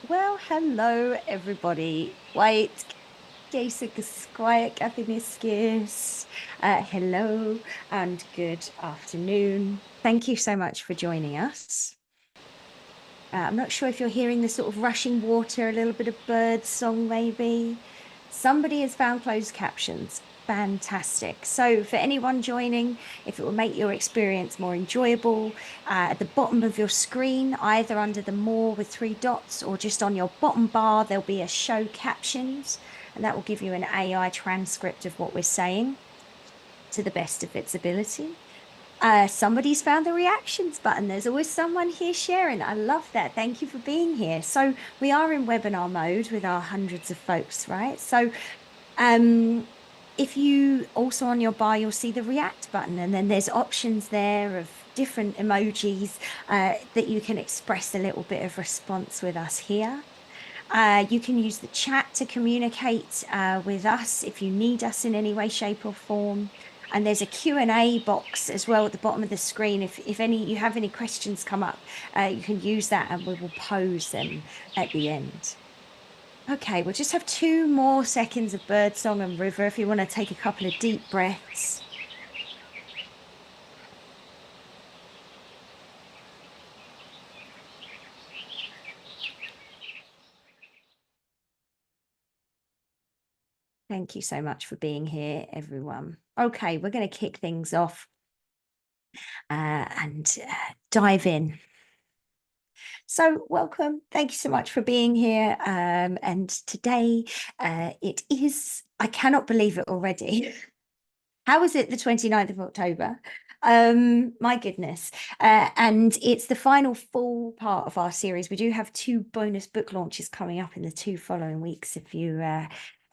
Well, hello everybody. White, hello and good afternoon. Thank you so much for joining us. I'm not sure if you're hearing the sort of rushing water, a little bit of bird song maybe. Somebody has found closed captions. Fantastic. So for anyone joining, if it will make your experience more enjoyable, at the bottom of your screen, either under the more with 3 dots or just on your bottom bar, there'll be a show captions, and that will give you an AI transcript of what we're saying to the best of its ability. Somebody's found the reactions button. There's always someone here sharing. I love that. Thank you for being here. So we are in webinar mode with our hundreds of folks, right? So if you also on your bar, you'll see the react button, and then there's options there of different emojis that you can express a little bit of response with us here. You can use the chat to communicate with us if you need us in any way, shape or form. And there's a Q&A box as well at the bottom of the screen. If you have any questions come up, you can use that and we will pose them at the end. Okay, we'll just have 2 more seconds of birdsong and river if you want to take a couple of deep breaths. Thank you so much for being here, everyone. Okay, we're going to kick things off and dive in. So welcome. Thank you so much for being here. And today it is, I cannot believe it already. How is it the 29th of October? My goodness. And it's the final full part of our series. We do have 2 bonus book launches coming up in the 2 following weeks. If you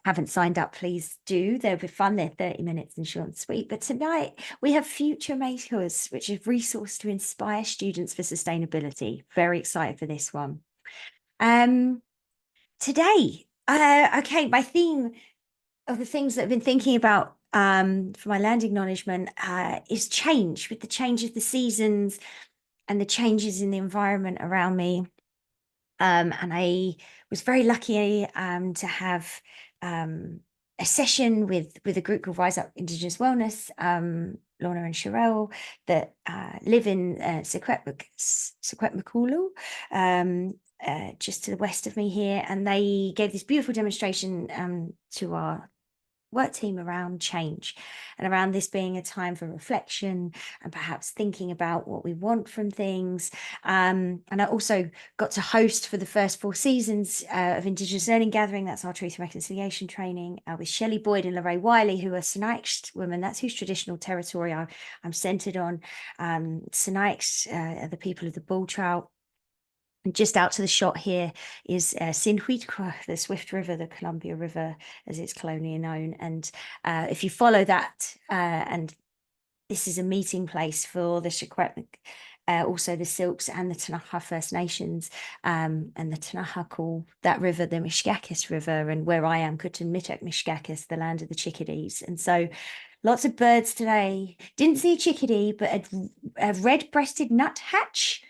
haven't signed up, please do. They'll be fun. They're 30 minutes and short and sweet. But tonight we have FutureMakers, which is a resource to inspire students for sustainability. Very excited for this one. Today, okay, my theme of the things that I've been thinking about for my land acknowledgement is change, with the change of the seasons and the changes in the environment around me. And I was very lucky to have a session with a group called Rise Up Indigenous Wellness, Lorna and Sherelle, that live in Secwepemcúlecw, just to the west of me here. And they gave this beautiful demonstration to our work team around change and around this being a time for reflection and perhaps thinking about what we want from things. And I also got to host for the first 4 seasons of Indigenous Learning Gathering. That's our Truth and Reconciliation training with Shelley Boyd and Lorraine Wiley, who are Sinixt women. That's whose traditional territory I'm centered on. Sinixt are the people of the bull trout. And just out to the shot here is Sinhuitqua, the Swift River, the Columbia River, as it's colonially known. And if you follow that, and this is a meeting place for the Secwepemc, also the Silks and the Tanaha First Nations, and the Tanaha call that river the Mishkakis River, and where I am, Kutun-Mitak Mishkakis, the land of the chickadees. And so lots of birds today. Didn't see a chickadee, but a red-breasted nuthatch.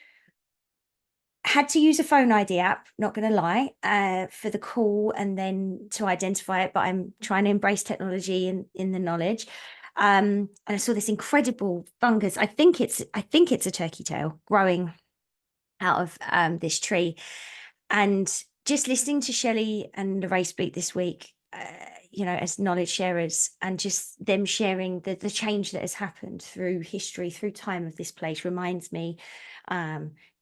Had to use a phone ID app, not going to lie, for the call and then to identify it, but I'm trying to embrace technology in the knowledge. And I saw this incredible fungus. I think it's a turkey tail growing out of this tree. And just listening to Shelley and Ray speak this week, as knowledge sharers, and just them sharing the change that has happened through history, through time of this place, reminds me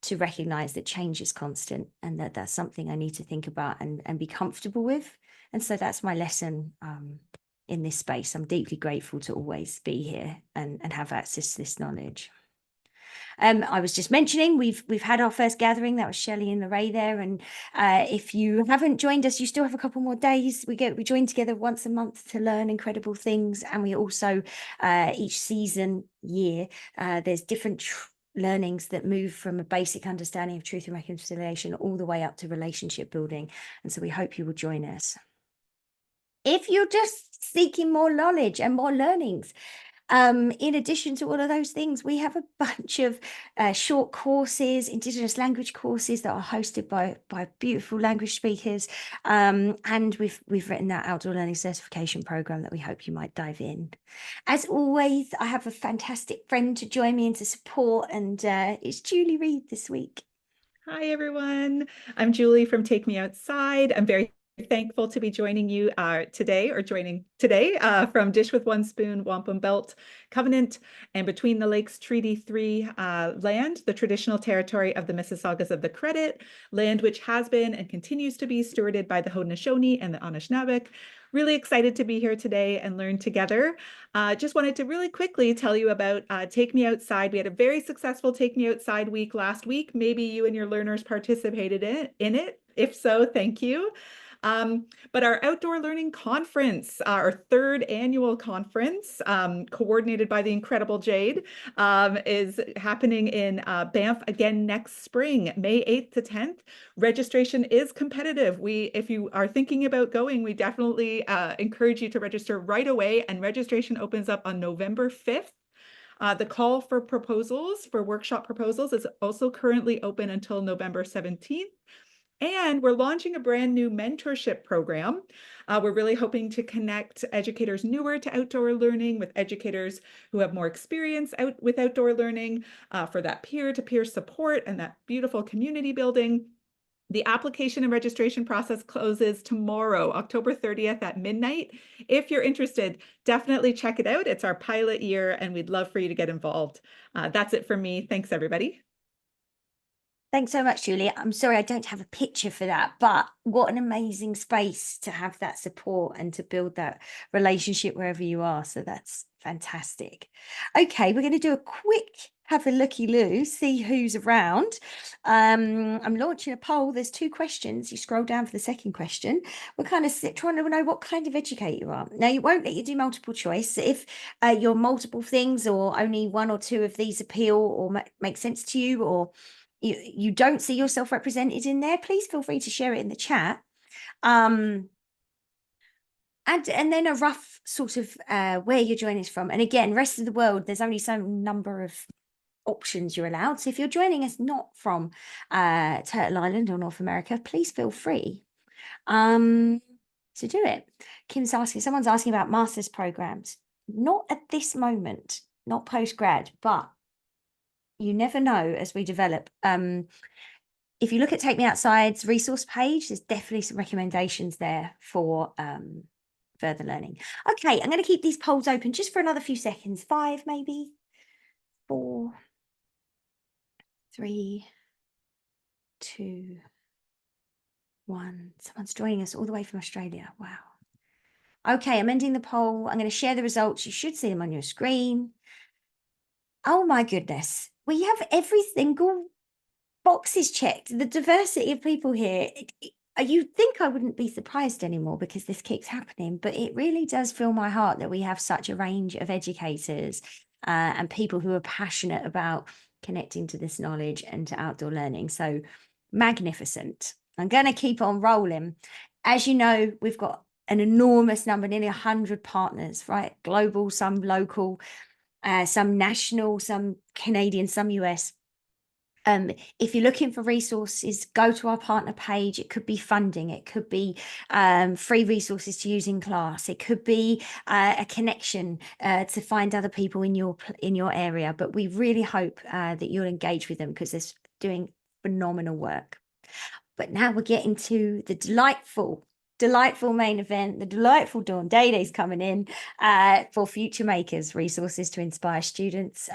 to recognize that change is constant, and that's something I need to think about and be comfortable with. And so that's my lesson in this space. I'm deeply grateful to always be here and have access to this knowledge. I was just mentioning we've had our first gathering. That was Shelley and Lorraine there. And if you haven't joined us, you still have a couple more days. We join together once a month to learn incredible things. And we also each year there's different learnings that move from a basic understanding of truth and reconciliation all the way up to relationship building. And so we hope you will join us. If you're just seeking more knowledge and more learnings, In addition to all of those things, we have a bunch of short courses, Indigenous language courses that are hosted by beautiful language speakers. And we've written that outdoor learning certification program that we hope you might dive in. As always, I have a fantastic friend to join me and to support, and it's Julie Reed this week. Hi, everyone. I'm Julie from Take Me Outside. I'm very thankful to be joining you today from Dish with One Spoon, Wampum Belt Covenant, and Between the Lakes Treaty 3 land, the traditional territory of the Mississaugas of the Credit, land which has been and continues to be stewarded by the Haudenosaunee and the Anishinaabe. Really excited to be here today and learn together. Just wanted to really quickly tell you about Take Me Outside. We had a very successful Take Me Outside week last week. Maybe you and your learners participated in it. If so, thank you. But our outdoor learning conference, our third annual conference, coordinated by the incredible Jade, is happening in Banff again next spring, May 8th to 10th. Registration is competitive. If you are thinking about going, we definitely encourage you to register right away, and registration opens up on November 5th. The call for proposals, for workshop proposals, is also currently open until November 17th. And we're launching a brand new mentorship program. We're really hoping to connect educators newer to outdoor learning with educators who have more experience with outdoor learning for that peer-to-peer support and that beautiful community building. The application and registration process closes tomorrow, October 30th at midnight. If you're interested, definitely check it out. It's our pilot year, and we'd love for you to get involved. That's it for me. Thanks, everybody. Thanks so much, Julie. I'm sorry I don't have a picture for that, but what an amazing space to have that support and to build that relationship wherever you are. So that's fantastic. Okay, we're going to do a quick have a looky-loo, see who's around. I'm launching a poll. There's 2 questions. You scroll down for the second question. We're kind of trying to know what kind of educator you are. Now, you won't let you do multiple choice. If you're multiple things or only 1 or 2 of these appeal or make sense to you, or you don't see yourself represented in there, please feel free to share it in the chat. And then a rough sort of where you're joining us from. And again, rest of the world, there's only some number of options you're allowed. So if you're joining us not from Turtle Island or North America, please feel free to do it. Someone's asking about master's programs. Not at this moment, not post-grad, but you never know as we develop. If you look at Take Me Outside's resource page, there's definitely some recommendations there for further learning. Okay, I'm going to keep these polls open just for another few seconds. 5, maybe 4, 3, 2, 1. Someone's joining us all the way from Australia. Wow. Okay, I'm ending the poll. I'm going to share the results. You should see them on your screen. Oh my goodness. We have every single box is checked. The diversity of people here. You'd think I wouldn't be surprised anymore because this keeps happening, but it really does fill my heart that we have such a range of educators and people who are passionate about connecting to this knowledge and to outdoor learning. So magnificent. I'm going to keep on rolling. As you know, we've got an enormous number, nearly 100 partners, right? Global, some local, some national, some Canadian, some US. If you're looking for resources, go to our partner page. It could be funding. It could be free resources to use in class. It could be a connection to find other people in your area. But we really hope that you'll engage with them because they're doing phenomenal work. But now we're getting to the delightful main event, the delightful Dawn Day Days coming in for FutureMakers, resources to inspire students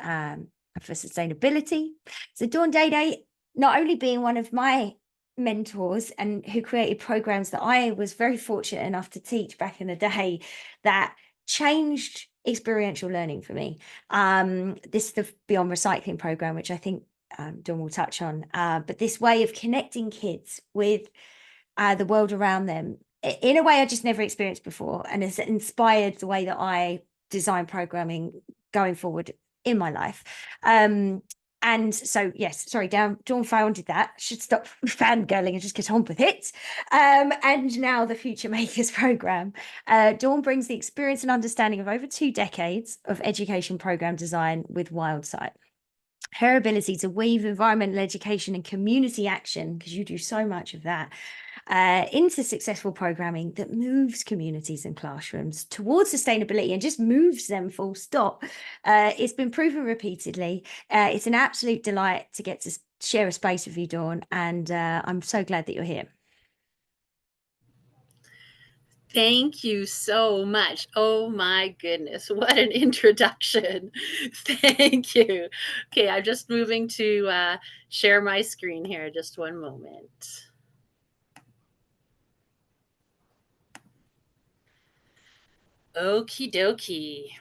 for sustainability. So Dawn Day Day, not only being one of my mentors and who created programs that I was very fortunate enough to teach back in the day that changed experiential learning for me. This is the Beyond Recycling program, which I think Dawn will touch on. But this way of connecting kids with the world around them in a way I just never experienced before, and has inspired the way that I design programming going forward in my life. And so, yes, sorry, Dawn founded that. Should stop fangirling and just get on with it. And now the FutureMakers program. Dawn brings the experience and understanding of over 2 decades of education program design with Wildsight. Her ability to weave environmental education and community action, because you do so much of that, into successful programming that moves communities and classrooms towards sustainability and just moves them full stop. It's been proven repeatedly. It's an absolute delight to get to share a space with you, Dawn, and I'm so glad that you're here. Thank you so much. Oh my goodness, what an introduction. Thank you. Okay, I'm just moving to share my screen here. Just one moment. Okie dokie.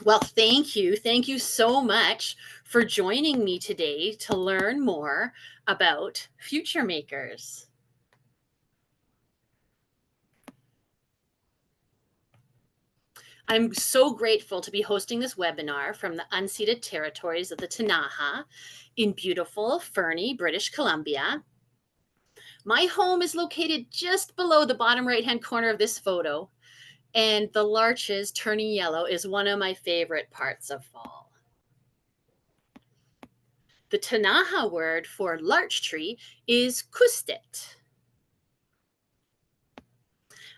Well, thank you. Thank you so much for joining me today to learn more about FutureMakers. I'm so grateful to be hosting this webinar from the unceded territories of the Ktunaxa in beautiful Fernie, British Columbia. My home is located just below the bottom right-hand corner of this photo, and the larches turning yellow is one of my favorite parts of fall. The Ktunaxa word for larch tree is kustit.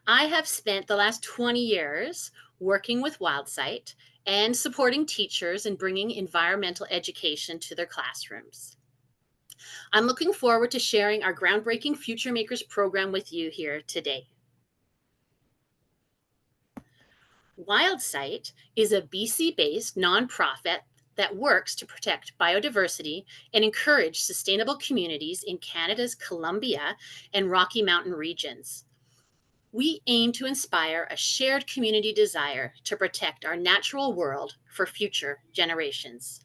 I have spent the last 20 years working with Wildsight and supporting teachers in bringing environmental education to their classrooms. I'm looking forward to sharing our groundbreaking FutureMakers program with you here today. Wildsight is a BC-based nonprofit that works to protect biodiversity and encourage sustainable communities in Canada's Columbia and Rocky Mountain regions. We aim to inspire a shared community desire to protect our natural world for future generations.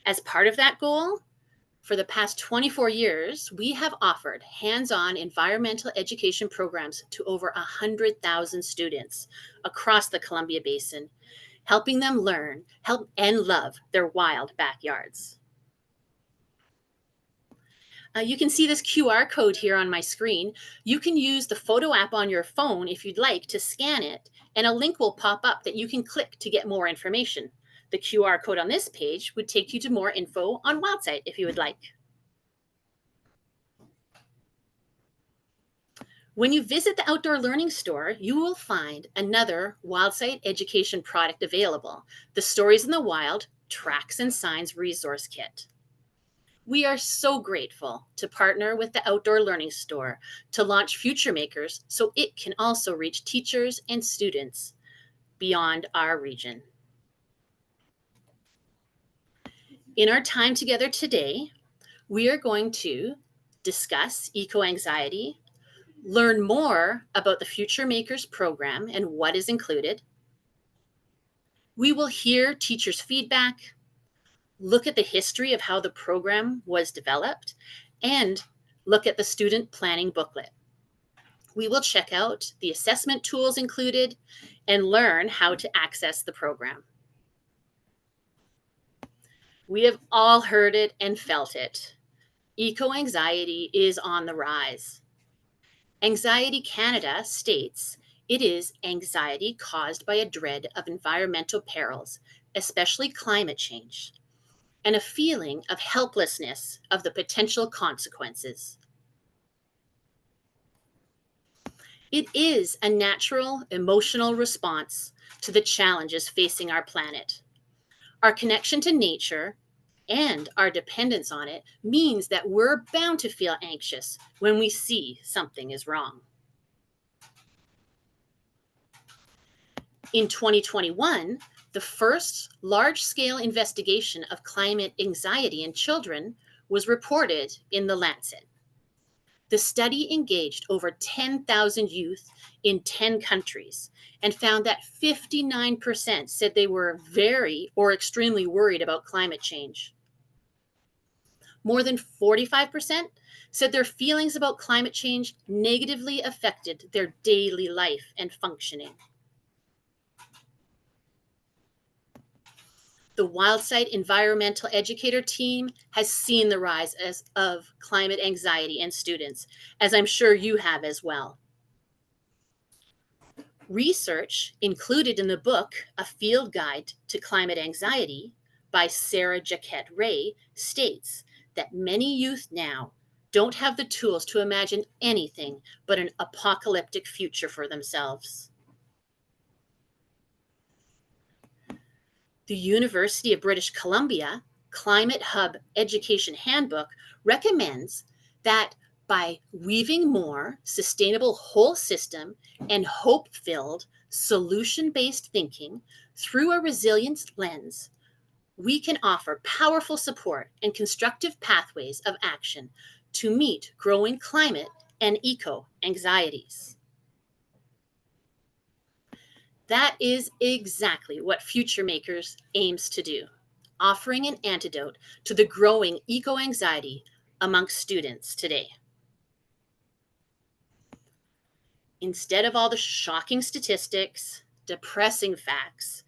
As part of that goal, for the past 24 years, we have offered hands-on environmental education programs to over 100,000 students across the Columbia Basin, helping them learn, help, and love their wild backyards. You can see this QR code here on my screen. You can use the photo app on your phone if you'd like to scan it, and a link will pop up that you can click to get more information. The QR code on this page would take you to more info on Wildsight if you would like. When you visit the outdoor learning store, you will find another Wildsight education product available, the Stories in the Wild Tracks and Signs Resource Kit. We are so grateful to partner with the Outdoor Learning Store to launch FutureMakers so it can also reach teachers and students beyond our region. In our time together today, we are going to discuss eco-anxiety, learn more about the FutureMakers program and what is included. We will hear teachers' feedback, look at the history of how the program was developed, and look at the student planning booklet. We will check out the assessment tools included and learn how to access the program. We have all heard it and felt it. Eco-anxiety is on the rise. Anxiety Canada states it is anxiety caused by a dread of environmental perils, especially climate change, and a feeling of helplessness of the potential consequences. It is a natural emotional response to the challenges facing our planet. Our connection to nature and our dependence on it means that we're bound to feel anxious when we see something is wrong. In 2021, the first large-scale investigation of climate anxiety in children was reported in The Lancet. The study engaged over 10,000 youth in 10 countries and found that 59% said they were very or extremely worried about climate change. More than 45% said their feelings about climate change negatively affected their daily life and functioning. The The Wildsight Environmental Educator team has seen the rise of climate anxiety in students, as I'm sure you have as well. Research included in the book, A Field Guide to Climate Anxiety by Sarah Jaquette Ray, states that many youth now don't have the tools to imagine anything but an apocalyptic future for themselves. The University of British Columbia Climate Hub Education Handbook recommends that by weaving more sustainable whole system and hope-filled solution-based thinking through a resilience lens, we can offer powerful support and constructive pathways of action to meet growing climate and eco-anxieties. That is exactly what FutureMakers aims to do, offering an antidote to the growing eco-anxiety amongst students today. Instead of all the shocking statistics, depressing facts,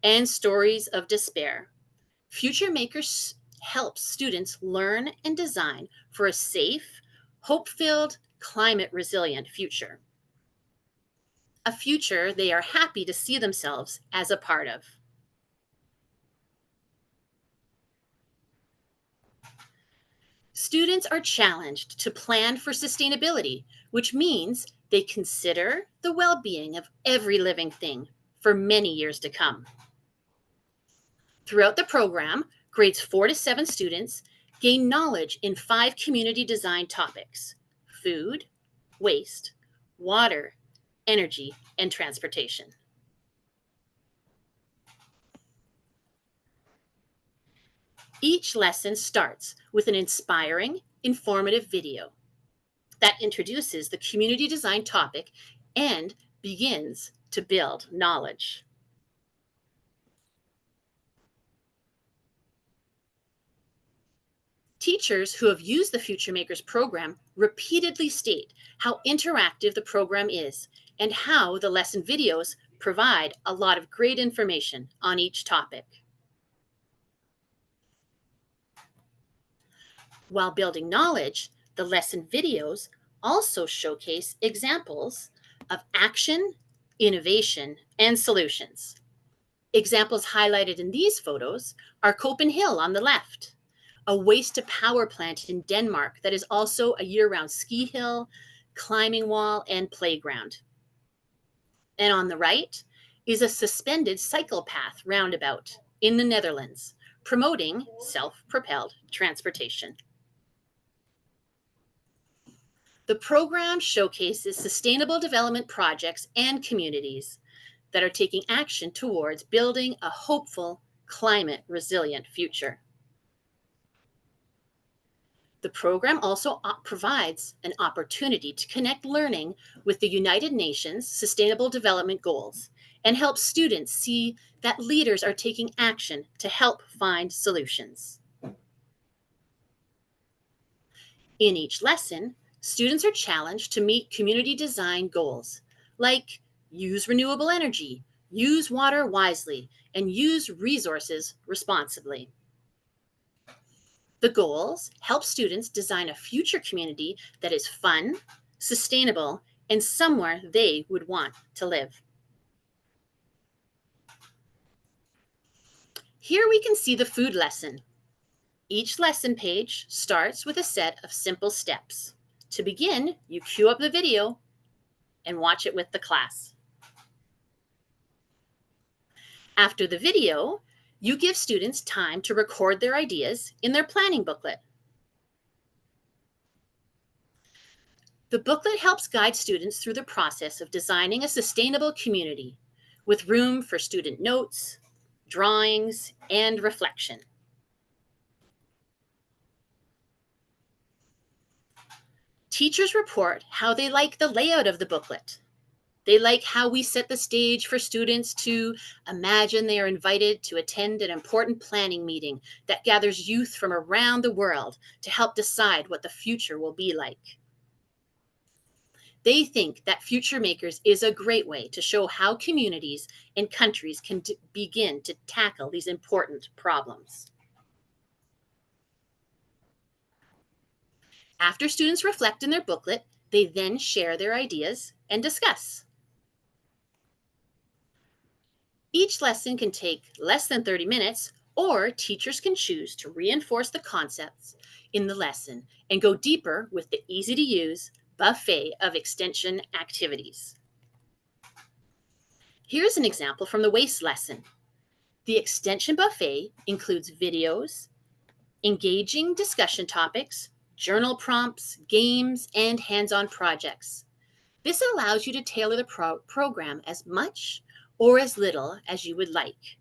and stories of despair, FutureMakers helps students learn and design for a safe, hope-filled, climate-resilient future. A future they are happy to see themselves as a part of. Students are challenged to plan for sustainability, which means they consider the well-being of every living thing for many years to come. Throughout the program, grades 4 to 7 students gain knowledge in 5 community design topics: food, waste, water, energy, and transportation. Each lesson starts with an inspiring, informative video that introduces the community design topic and begins to build knowledge. Teachers who have used the FutureMakers program repeatedly state how interactive the program is and how the lesson videos provide a lot of great information on each topic. While building knowledge, the lesson videos also showcase examples of action, innovation, and solutions. Examples highlighted in these photos are Copenhagen on the left, a waste-to-power plant in Denmark that is also a year-round ski hill, climbing wall, and playground. And on the right is a suspended cycle path roundabout in the Netherlands, promoting self-propelled transportation. The program showcases sustainable development projects and communities that are taking action towards building a hopeful, climate-resilient future. The program also provides an opportunity to connect learning with the United Nations Sustainable Development Goals and helps students see that leaders are taking action to help find solutions. In each lesson, students are challenged to meet community design goals, like use renewable energy, use water wisely, and use resources responsibly. The goals help students design a future community that is fun, sustainable, and somewhere they would want to live. Here we can see the food lesson. Each lesson page starts with a set of simple steps. To begin, you cue up the video and watch it with the class. After the video, you give students time to record their ideas in their planning booklet. The booklet helps guide students through the process of designing a sustainable community with room for student notes, drawings, and reflection. Teachers report how they like the layout of the booklet. They like how we set the stage for students to imagine they are invited to attend an important planning meeting that gathers youth from around the world to help decide what the future will be like. They think that FutureMakers is a great way to show how communities and countries can begin to tackle these important problems. After students reflect in their booklet, they then share their ideas and discuss. Each lesson can take less than 30 minutes, or teachers can choose to reinforce the concepts in the lesson and go deeper with the easy-to-use buffet of extension activities. Here's an example from the waste lesson. The extension buffet includes videos, engaging discussion topics, journal prompts, games, and hands-on projects. This allows you to tailor the program as much or as little as you would like,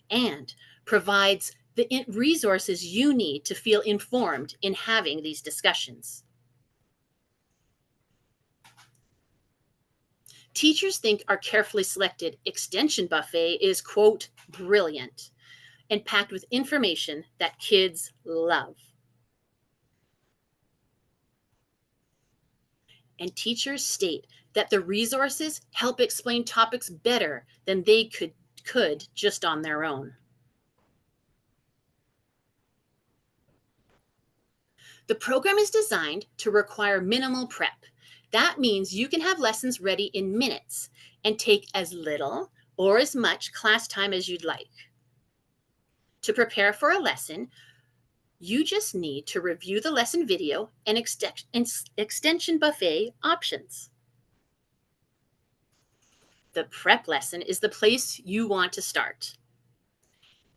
and provides the resources you need to feel informed in having these discussions. Teachers think our carefully selected extension buffet is, quote, brilliant and packed with information that kids love. And teachers state that the resources help explain topics better than they could just on their own. The program is designed to require minimal prep. That means you can have lessons ready in minutes and take as little or as much class time as you'd like. To prepare for a lesson, you just need to review the lesson video and extension buffet options. The prep lesson is the place you want to start.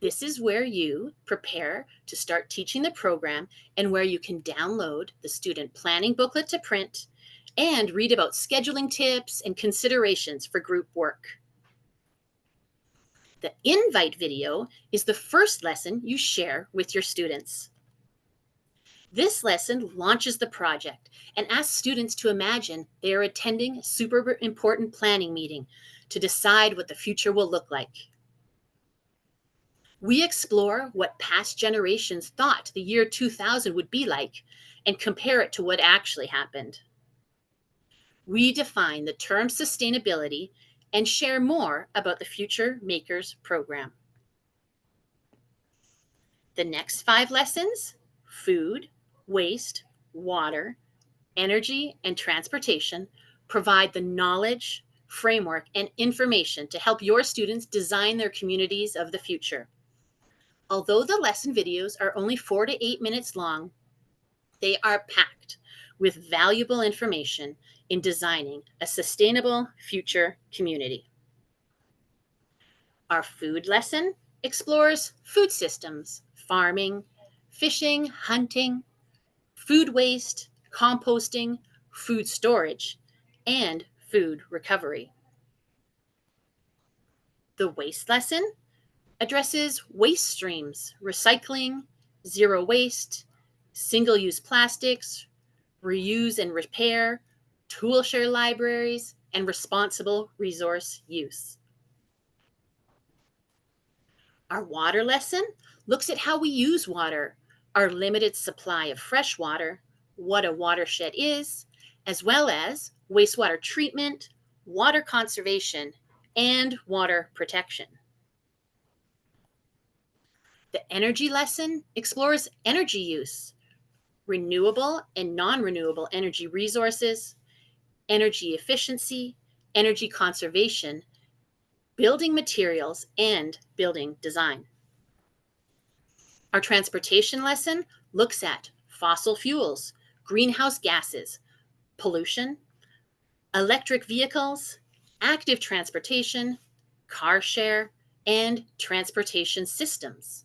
This is where you prepare to start teaching the program and where you can download the student planning booklet to print and read about scheduling tips and considerations for group work. The invite video is the first lesson you share with your students. This lesson launches the project and asks students to imagine they are attending a super important planning meeting to decide what the future will look like. We explore what past generations thought the year 2000 would be like and compare it to what actually happened. We define the term sustainability and share more about the FutureMakers program. The next 5 lessons, food, waste, water, energy, and transportation, provide the knowledge, framework, and information to help your students design their communities of the future. Although the lesson videos are only 4 to 8 minutes long, they are packed with valuable information in designing a sustainable future community. Our food lesson explores food systems, farming, fishing, hunting, food waste, composting, food storage, and food recovery. The waste lesson addresses waste streams, recycling, zero waste, single-use plastics, reuse and repair, tool share libraries, and responsible resource use. Our water lesson looks at how we use water, our limited supply of fresh water, what a watershed is, as well as wastewater treatment, water conservation, and water protection. The energy lesson explores energy use, renewable and non-renewable energy resources, energy efficiency, energy conservation, building materials, and building design. Our transportation lesson looks at fossil fuels, greenhouse gases, pollution, electric vehicles, active transportation, car share, and transportation systems.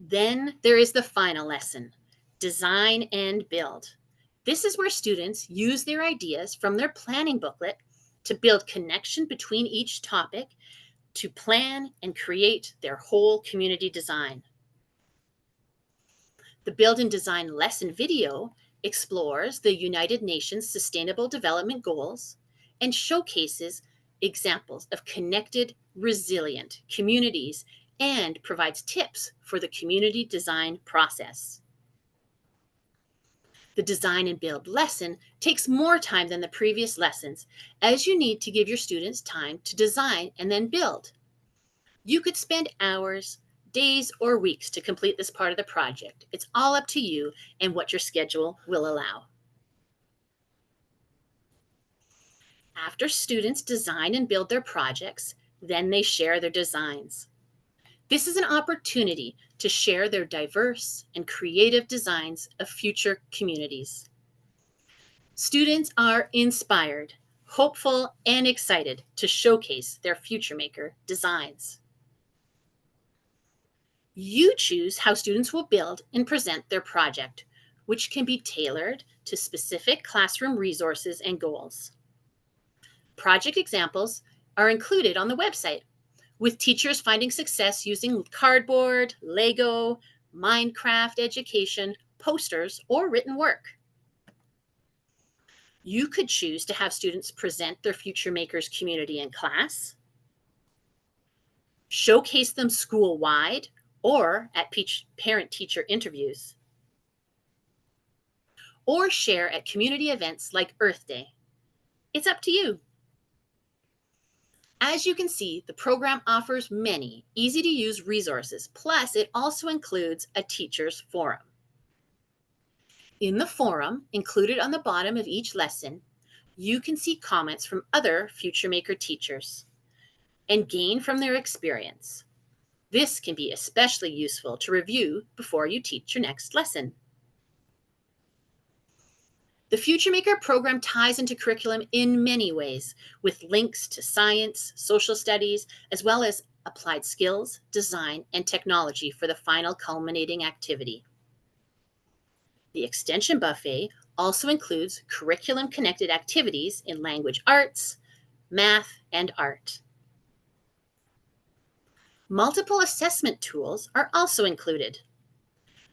Then there is the final lesson, design and build. This is where students use their ideas from their planning booklet to build connection between each topic to plan and create their whole community design. The Build and Design lesson video explores the United Nations Sustainable Development Goals and showcases examples of connected, resilient communities and provides tips for the community design process. The design and build lesson takes more time than the previous lessons, as you need to give your students time to design and then build. You could spend hours, days, or weeks to complete this part of the project. It's all up to you and what your schedule will allow. After students design and build their projects, then they share their designs. This is an opportunity to share their diverse and creative designs of future communities. Students are inspired, hopeful, and excited to showcase their FutureMaker designs. You choose how students will build and present their project, which can be tailored to specific classroom resources and goals. Project examples are included on the website, with teachers finding success using cardboard, Lego, Minecraft education, posters, or written work. You could choose to have students present their FutureMakers community in class, showcase them school-wide or at parent-teacher interviews, or share at community events like Earth Day. It's up to you. As you can see, the program offers many easy-to-use resources, plus it also includes a teacher's forum. In the forum, included on the bottom of each lesson, you can see comments from other FutureMaker teachers and gain from their experience. This can be especially useful to review before you teach your next lesson. The FutureMaker program ties into curriculum in many ways, with links to science, social studies, as well as applied skills, design, and technology for the final culminating activity. The Extension Buffet also includes curriculum-connected activities in language arts, math, and art. Multiple assessment tools are also included,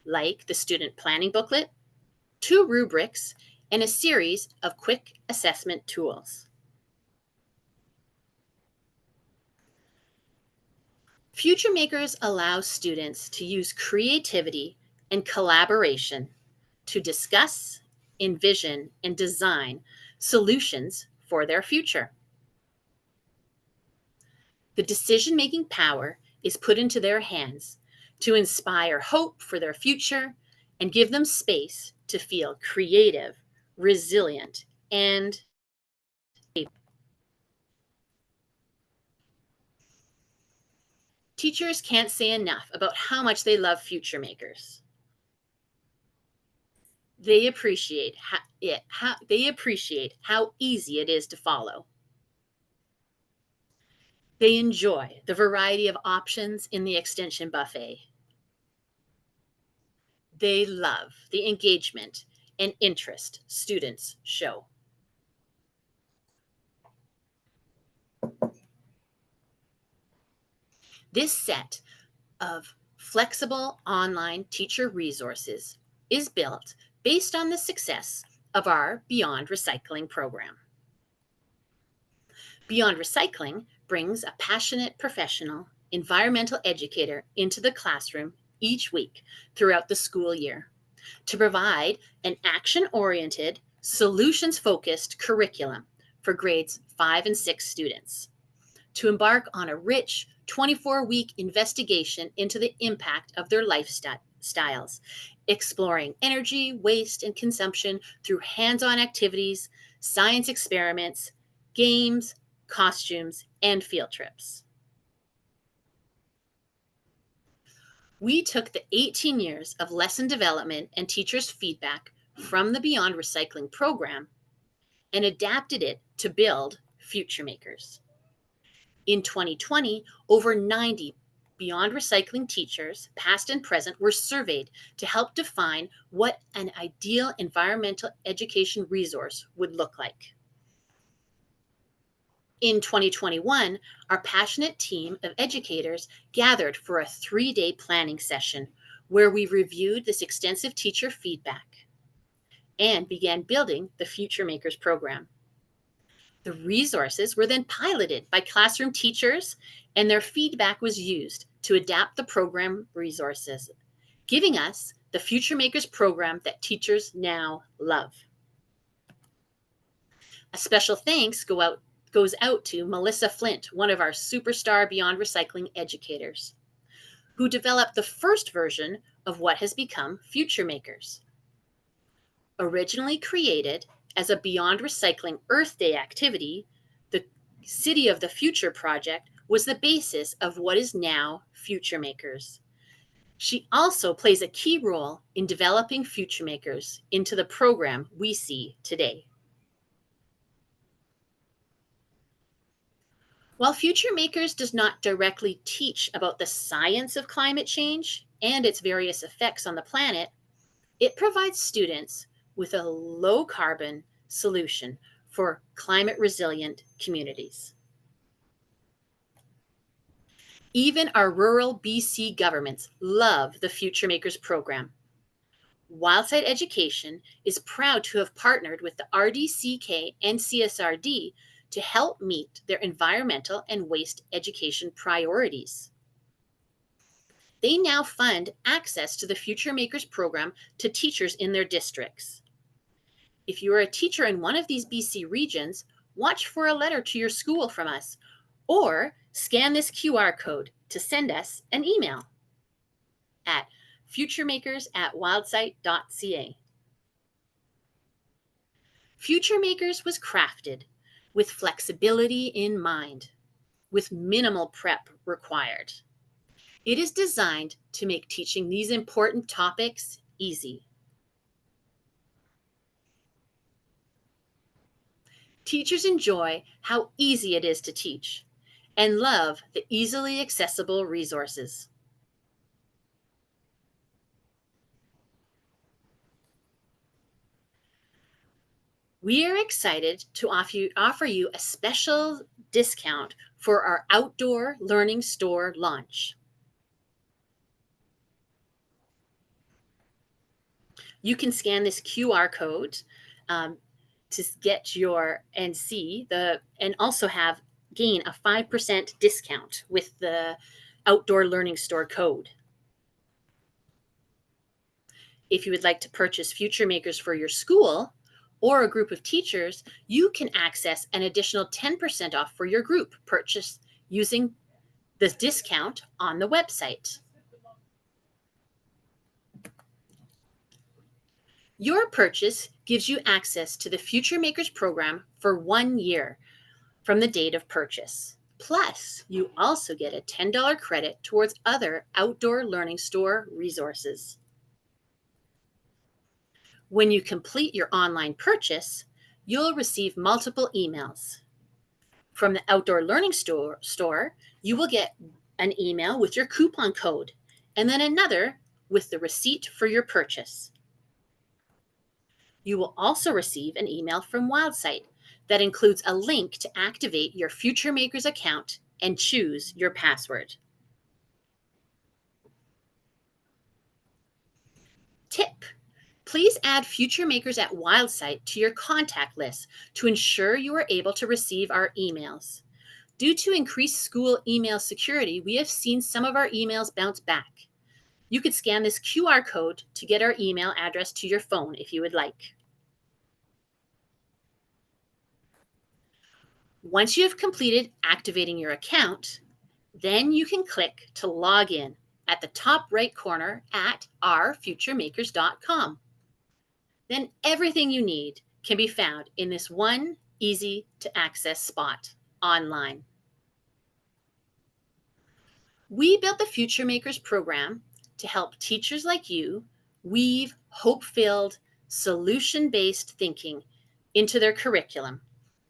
like the student planning booklet, 2 rubrics, and a series of quick assessment tools. FutureMakers allows students to use creativity and collaboration to discuss, envision, and design solutions for their future. The decision-making power is put into their hands to inspire hope for their future and give them space to feel creative, resilient, and able. Teachers can't say enough about how much they love FutureMakers. They appreciate how easy it is to follow. They enjoy the variety of options in the Extension Buffet. They love the engagement and interest students show. This set of flexible online teacher resources is built based on the success of our Beyond Recycling program. Beyond Recycling brings a passionate professional environmental educator into the classroom each week throughout the school year to provide an action-oriented, solutions-focused curriculum for grades 5 and 6 students to embark on a rich 24-week investigation into the impact of their lifestyles, exploring energy, waste, and consumption through hands-on activities, science experiments, games, costumes, and field trips. We took the 18 years of lesson development and teachers' feedback from the Beyond Recycling program and adapted it to build FutureMakers. In 2020, over 90 Beyond Recycling teachers, past and present, were surveyed to help define what an ideal environmental education resource would look like. In 2021, our passionate team of educators gathered for a 3-day planning session where we reviewed this extensive teacher feedback and began building the FutureMakers program. The resources were then piloted by classroom teachers, and their feedback was used to adapt the program resources, giving us the FutureMakers program that teachers now love. A special thanks goes out to Melissa Flint, one of our superstar Beyond Recycling educators, who developed the first version of what has become FutureMakers. Originally created as a Beyond Recycling Earth Day activity, the City of the Future project was the basis of what is now FutureMakers. She also plays a key role in developing FutureMakers into the program we see today. While FutureMakers does not directly teach about the science of climate change and its various effects on the planet, it provides students with a low-carbon solution for climate-resilient communities. Even our rural BC governments love the FutureMakers program. Wildsight Education is proud to have partnered with the RDCK and CSRD to help meet their environmental and waste education priorities. They now fund access to the FutureMakers program to teachers in their districts. If you are a teacher in one of these BC regions, watch for a letter to your school from us, or scan this QR code to send us an email at futuremakers@wildsight.ca. FutureMakers was crafted with flexibility in mind, with minimal prep required. It is designed to make teaching these important topics easy. Teachers enjoy how easy it is to teach and love the easily accessible resources. We are excited to offer you a special discount for our outdoor learning store launch. You can scan this QR code to get and also gain a 5% discount with the outdoor learning store code. If you would like to purchase FutureMakers for your school or a group of teachers, you can access an additional 10% off for your group purchase using this discount on the website. Your purchase gives you access to the FutureMakers program for 1 year from the date of purchase. Plus, you also get a $10 credit towards other outdoor learning store resources. When you complete your online purchase, you'll receive multiple emails. From the outdoor learning store, you will get an email with your coupon code, and then another with the receipt for your purchase. You will also receive an email from Wildsight that includes a link to activate your FutureMakers account and choose your password. Tip: please add FutureMakers at Wildsight to your contact list to ensure you are able to receive our emails. Due to increased school email security, we have seen some of our emails bounce back. You could scan this QR code to get our email address to your phone if you would like. Once you have completed activating your account, then you can click to log in at the top right corner at ourfuturemakers.com. Then everything you need can be found in this one easy to access spot online. We built the FutureMakers program to help teachers like you weave hope-filled, solution-based thinking into their curriculum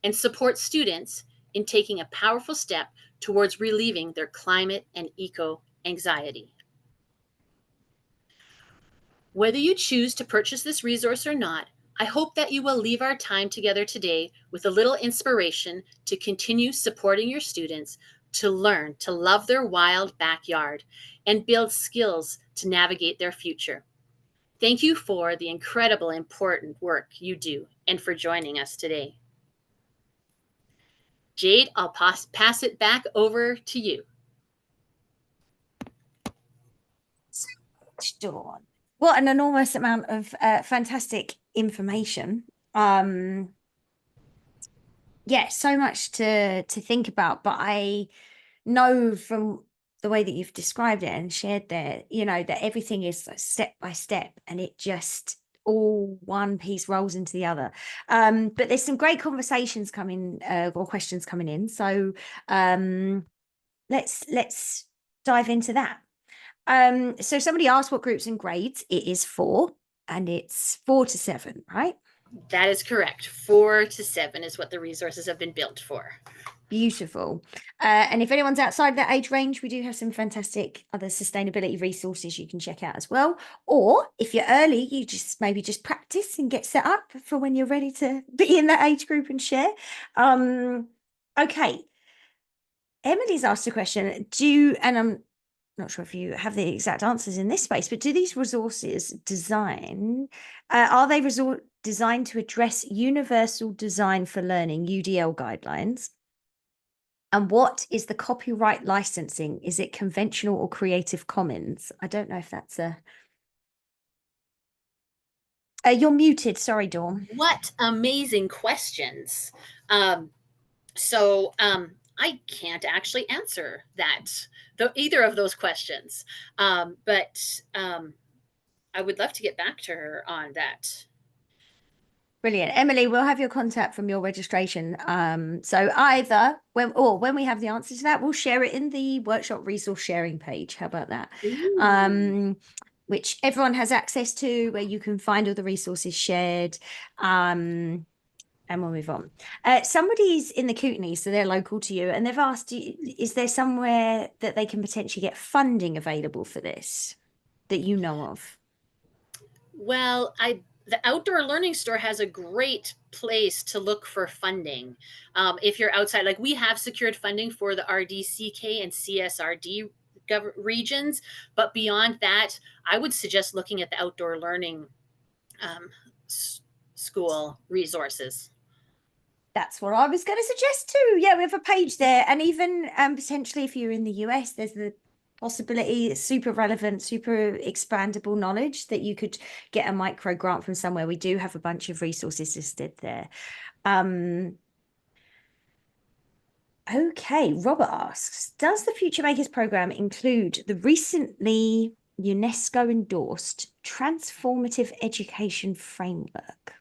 and support students in taking a powerful step towards relieving their climate and eco-anxiety. Whether you choose to purchase this resource or not, I hope that you will leave our time together today with a little inspiration to continue supporting your students to learn to love their wild backyard and build skills to navigate their future. Thank you for the incredible, important work you do and for joining us today. Jade, I'll pass it back over to you. Dawn. What an enormous amount of fantastic information. Yeah, so much to think about, but I know from the way that you've described it and shared there, that everything is step by step, and it just all one piece rolls into the other. But there's some great conversations coming or questions coming in. So let's dive into that. So somebody asked what groups and grades. It is 4, and it's 4 to 7, right? That is correct. 4 to 7 is what the resources have been built for. Beautiful. And if anyone's outside that age range, we do have some fantastic other sustainability resources you can check out as well. Or if you're early, you maybe just practice and get set up for when you're ready to be in that age group and share. Okay. Emily's asked a question. And I'm not sure if you have the exact answers in this space, but do these resources are they designed to address Universal Design for Learning, UDL guidelines? And what is the copyright licensing? Is it conventional or Creative Commons? I don't know if that's you're muted. Sorry, Dawn. What amazing questions. I can't actually answer either of those questions. But I would love to get back to her on that. Brilliant. Emily, we'll have your contact from your registration. So either when we have the answer to that, we'll share it in the workshop resource sharing page. How about that? Which everyone has access to, where you can find all the resources shared. And we'll move on. Somebody's in the Kootenay, so they're local to you, and they've asked, is there somewhere that they can potentially get funding available for this that you know of? Well, the Outdoor Learning Store has a great place to look for funding. If you're outside, like we have secured funding for the RDCK and CSRD regions, but beyond that, I would suggest looking at the Outdoor Learning School resources. That's what I was going to suggest too. Yeah, we have a page there, and even potentially if you're in the US, there's the possibility, super relevant, super expandable knowledge that you could get a micro grant from somewhere. We do have a bunch of resources listed there. Okay, Robert asks, does the FutureMakers program include the recently UNESCO endorsed transformative education framework?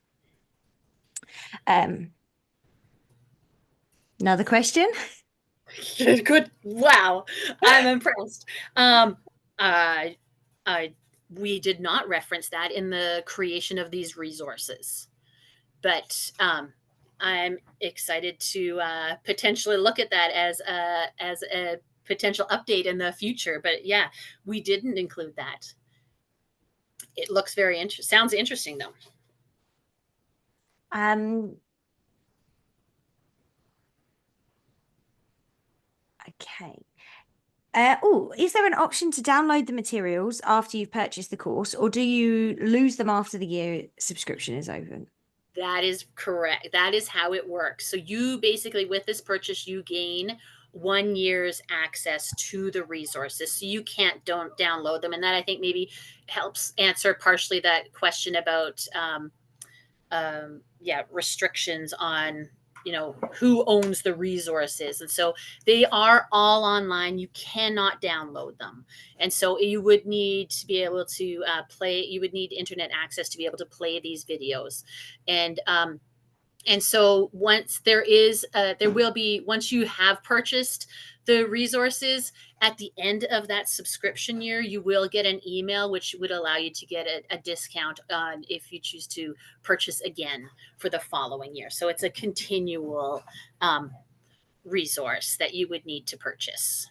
Another question? Good. Wow. I'm impressed. We did not reference that in the creation of these resources, but I'm excited to potentially look at that as a potential update in the future. But yeah, we didn't include that. It looks very interesting. Sounds interesting though. Okay. Is there an option to download the materials after you've purchased the course, or do you lose them after the year subscription is open? That is correct. That is how it works. So you basically, with this purchase, you gain 1 year's access to the resources. So you don't download them. And that I think maybe helps answer partially that question about restrictions on who owns the resources. And so they are all online. You cannot download them. And so you would need to be able to you would need internet access to be able to play these videos. And so once once you have purchased the resources, at the end of that subscription year, you will get an email which would allow you to get a discount if you choose to purchase again for the following year. So it's a continual resource that you would need to purchase.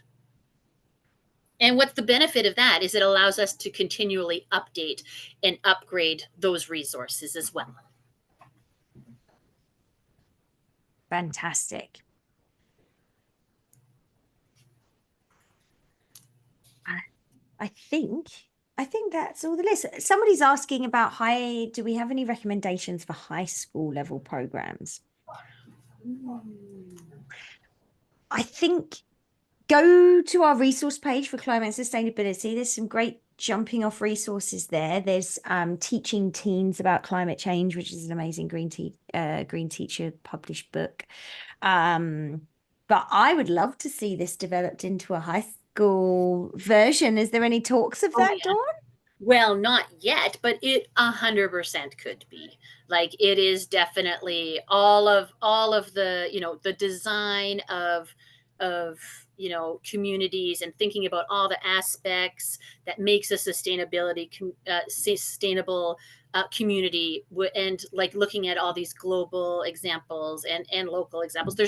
And what's the benefit of that is it allows us to continually update and upgrade those resources as well. Fantastic. I think that's all the list. Somebody's asking about do we have any recommendations for high school level programs? I think go to our resource page for climate and sustainability. There's some great jumping off resources there. There's Teaching Teens About Climate Change, which is an amazing Green Teacher published book. But I would love to see this developed into a high school version. Is there any talks of that, Dawn? Well, not yet, but it 100% could be. Like, it is definitely all of the, the design of communities, and thinking about all the aspects that makes a sustainable community, and like looking at all these global examples and local examples.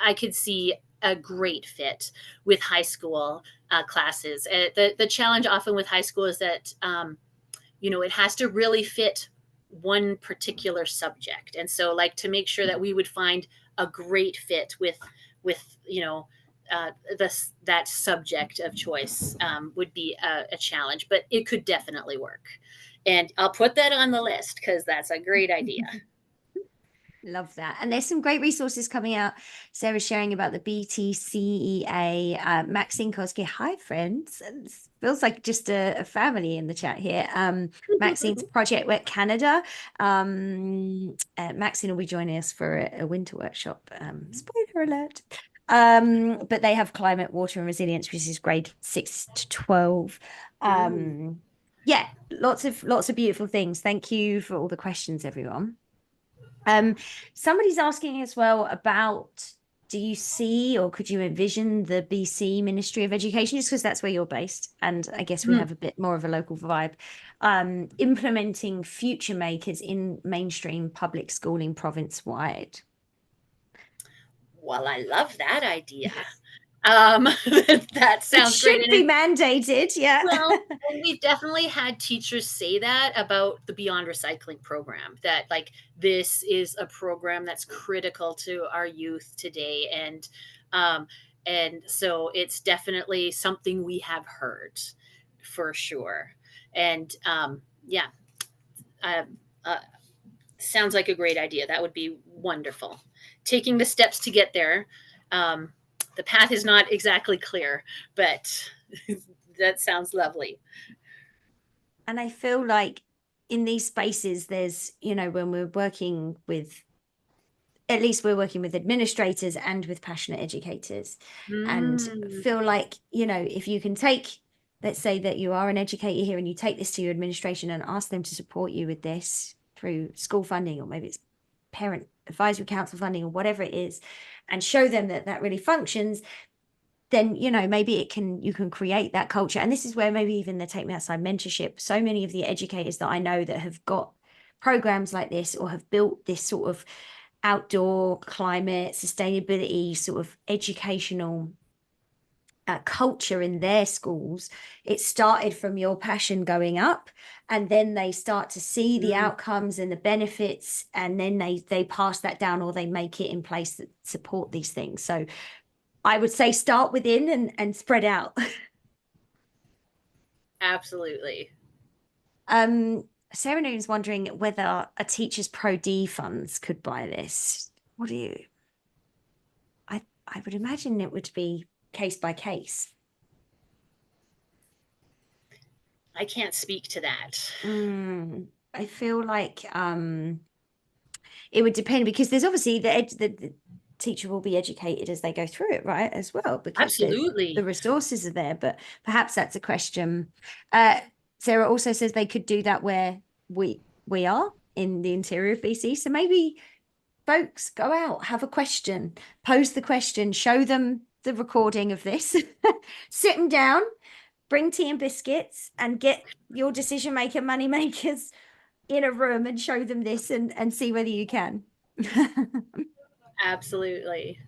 I could see a great fit with high school classes. The challenge often with high school is that it has to really fit one particular subject, and so like to make sure that we would find a great fit with that subject of choice would be a challenge, but it could definitely work. And I'll put that on the list because that's a great idea. Love that. And there's some great resources coming out. Sarah's sharing about the BTCEA, Maxine Koski. Hi, friends. It feels like just a family in the chat here. Maxine's Project Wet Canada. Maxine will be joining us for a winter workshop. Spoiler alert. But they have climate, water, and resilience, which is grade 6 to 12. Yeah, lots of beautiful things. Thank you for all the questions, everyone. Somebody's asking as well about, do you see or could you envision the BC Ministry of Education, just because that's where you're based, and I guess we have a bit more of a local vibe, implementing FutureMakers in mainstream public schooling province-wide? Well, I love that idea. That sounds great. It should be mandated, yeah. Well, we've definitely had teachers say that about the Beyond Recycling program, that like this is a program that's critical to our youth today, and so it's definitely something we have heard for sure. And sounds like a great idea. That would be wonderful. Taking the steps to get there. The path is not exactly clear, but that sounds lovely. And I feel like in these spaces, there's, when we're working with, at least we're working with administrators and with passionate educators, and feel like, if you can take, let's say that you are an educator here and you take this to your administration and ask them to support you with this through school funding, or maybe it's parent advisory council funding or whatever it is, and show them that really functions, then maybe you can create that culture. And this is where maybe even the Take Me Outside mentorship, so many of the educators that I know that have got programs like this or have built this sort of outdoor climate sustainability sort of educational culture in their schools, it started from your passion going up, and then they start to see the outcomes and the benefits, and then they pass that down, or they make it in place that support these things. So I would say start within and spread out. Absolutely. Sarah Noon's wondering whether a Teachers Pro D funds could buy this. What do you? I would imagine it would be case by case. I can't speak to that. I feel like it would depend, because there's obviously the teacher will be educated as they go through it, right, as well, because absolutely the resources are there. But perhaps that's a question. Sarah also says they could do that where we are in the interior of BC. So maybe folks go out, have a question, pose the question, show them the recording of this, sit them down, bring tea and biscuits, and get your decision maker, money makers in a room and show them this and see whether you can. Absolutely.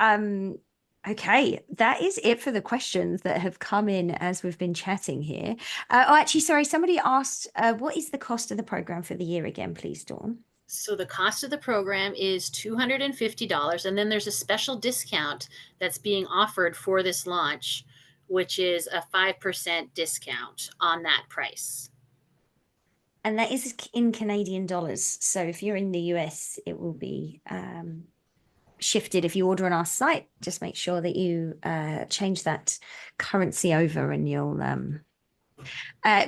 Okay, that is it for the questions that have come in as we've been chatting here. Actually, sorry, somebody asked, what is the cost of the program for the year again, please, Dawn? So the cost of the program is $250, and then there's a special discount that's being offered for this launch, which is a 5% discount on that price. And that is in Canadian dollars. So if you're in the US, it will be shifted. If you order on our site, just make sure that you change that currency over, and you'll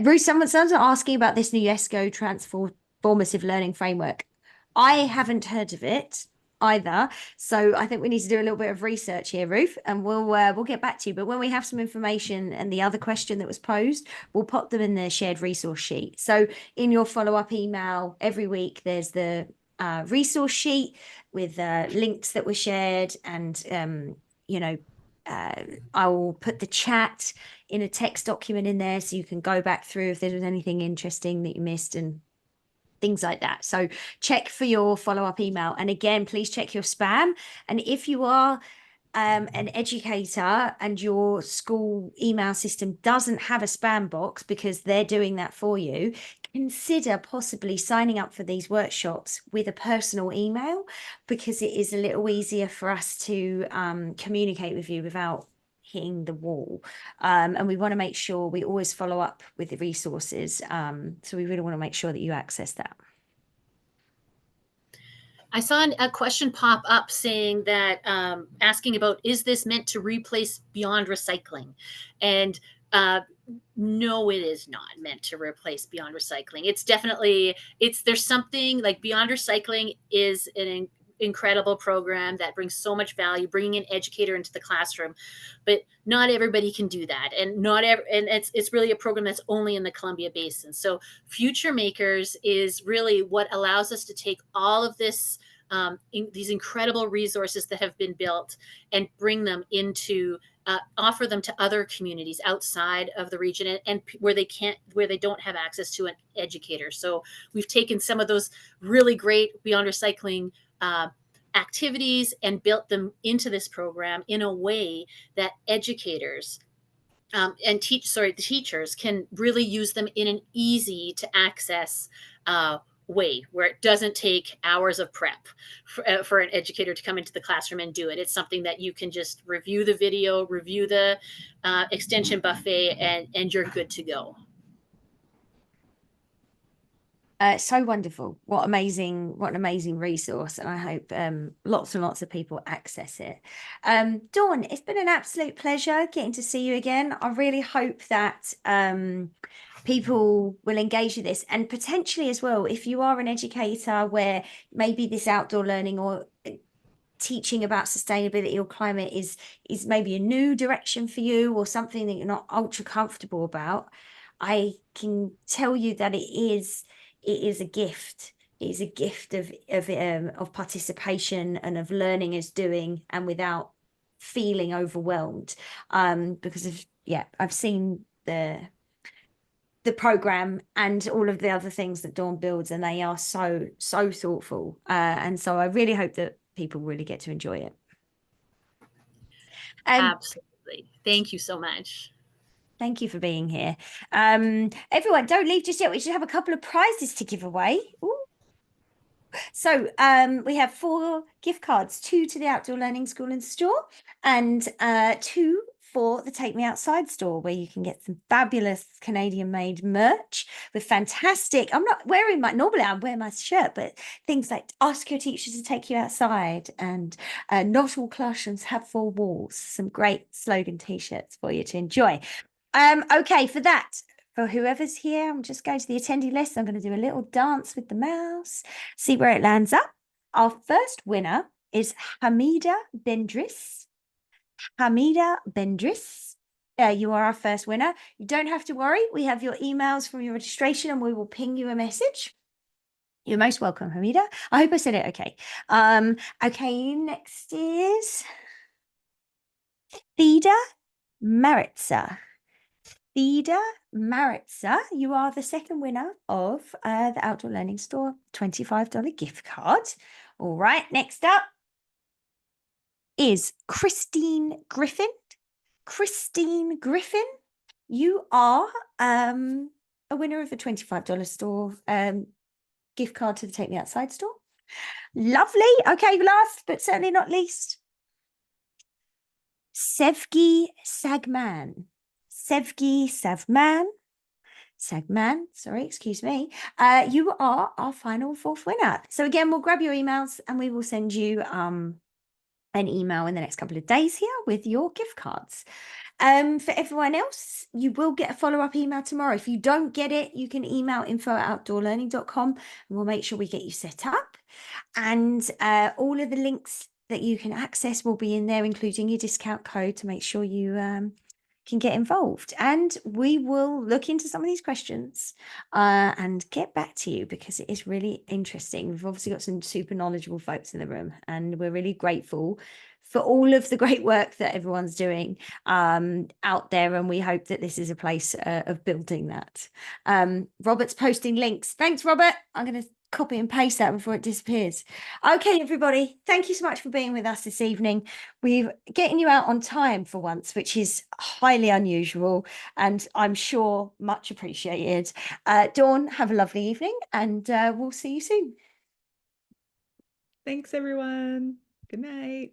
Bruce, someone's asking about this new ESCO transformative learning framework. I haven't heard of it either, so I think we need to do a little bit of research here, Ruth, and we'll get back to you. But when we have some information and the other question that was posed, we'll pop them in the shared resource sheet. So in your follow-up email every week, there's the resource sheet with links that were shared, and I will put the chat in a text document in there, so you can go back through if there was anything interesting that you missed and things like that. So check for your follow-up email. And again, please check your spam. And if you are an educator and your school email system doesn't have a spam box because they're doing that for you, consider possibly signing up for these workshops with a personal email, because it is a little easier for us to communicate with you without hitting the wall. And we want to make sure we always follow up with the resources. So we really want to make sure that you access that. I saw a question pop up saying that asking about, is this meant to replace Beyond Recycling? And no, it is not meant to replace Beyond Recycling. It's definitely, there's something like Beyond Recycling is an incredible program that brings so much value, bringing an educator into the classroom, but not everybody can do that. And it's really a program that's only in the Columbia Basin. So FutureMakers is really what allows us to take all of this, these incredible resources that have been built, and bring them into, offer them to other communities outside of the region, and where they don't have access to an educator. So we've taken some of those really great Beyond Recycling activities and built them into this program in a way that educators and the teachers can really use them in an easy to access way, where it doesn't take hours of prep for an educator to come into the classroom and do it. It's something that you can just review the video, review the extension buffet, and you're good to go. So wonderful. What an amazing resource. And I hope lots and lots of people access it. Dawn, it's been an absolute pleasure getting to see you again. I really hope that people will engage with this, and potentially as well, if you are an educator where maybe this outdoor learning or teaching about sustainability or climate is maybe a new direction for you, or something that you're not ultra comfortable about, I can tell you that it is a gift. It is a gift of participation and of learning as doing, and without feeling overwhelmed. Because I've seen the program and all of the other things that Dawn builds, and they are so thoughtful. And so I really hope that people really get to enjoy it. Absolutely. Thank you so much. Thank you for being here. Everyone, don't leave just yet. We should have a couple of prizes to give away. Ooh. So we have 4 gift cards, 2 to the Outdoor Learning School and Store, and 2 for the Take Me Outside store, where you can get some fabulous Canadian-made merch with fantastic, I'm not wearing normally I wear my shirt, but things like ask your teacher to take you outside, and not all classrooms have 4 walls. Some great slogan t-shirts for you to enjoy. Okay, for whoever's here, I'm just going to the attendee list. I'm going to do a little dance with the mouse, see where it lands up. Our first winner is Hamida Bendris. Hamida Bendris, you are our first winner. You don't have to worry. We have your emails from your registration, and we will ping you a message. You're most welcome, Hamida. I hope I said it okay. Okay, next is Theda Maritza. Theda Maritza, you are the second winner of the Outdoor Learning Store $25 gift card. All right, next up is Christine Griffin. Christine Griffin, you are a winner of the $25 store gift card to the Take Me Outside store. Lovely. Okay, last but certainly not least, Sevgi Sagman. Sevgi Sagman, sorry, excuse me. You are our final 4th winner. So again, we'll grab your emails and we will send you an email in the next couple of days here with your gift cards. For everyone else, you will get a follow-up email tomorrow. If you don't get it, you can email info@outdoorlearning.com and we'll make sure we get you set up. And all of the links that you can access will be in there, including your discount code, to make sure you can get involved. And we will look into some of these questions and get back to you, because it is really interesting. We've obviously got some super knowledgeable folks in the room, and we're really grateful for all of the great work that everyone's doing out there. And we hope that this is a place of building that. Robert's posting links. Thanks, Robert. I'm going to copy and paste that before it disappears. Okay, everybody, thank you so much for being with us this evening. We're getting you out on time for once, which is highly unusual and I'm sure much appreciated. Dawn, have a lovely evening, and we'll see you soon. Thanks, everyone. Good night.